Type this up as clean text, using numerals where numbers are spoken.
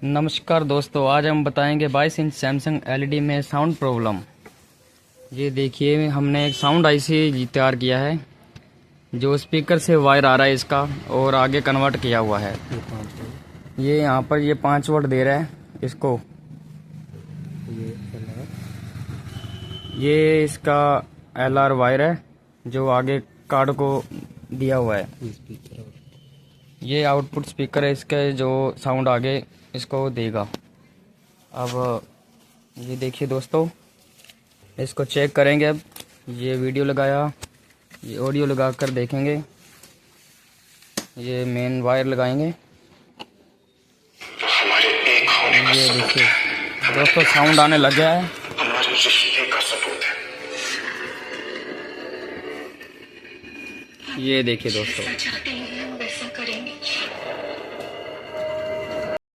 नमस्कार दोस्तों, आज हम बताएंगे 22 इंच सैमसंग एलईडी में साउंड प्रॉब्लम। ये देखिए, हमने एक साउंड आईसी तैयार किया है जो स्पीकर से वायर आ रहा है इसका और आगे कन्वर्ट किया हुआ है। ये यहाँ पर ये 5 वोल्ट दे रहा है इसको। ये इसका एलआर वायर है जो आगे कार्ड को दिया हुआ है। ये आउटपुट स्पीकर है इसके जो साउंड आगे इसको देगा। अब ये देखिए दोस्तों, इसको चेक करेंगे। अब ये वीडियो लगाया, ये ऑडियो लगा कर देखेंगे। ये मेन वायर लगाएंगे। ये देखिए दोस्तों, साउंड आने लग गया है। हमारे रिश्ते का सबूत है। ये देखिए दोस्तों।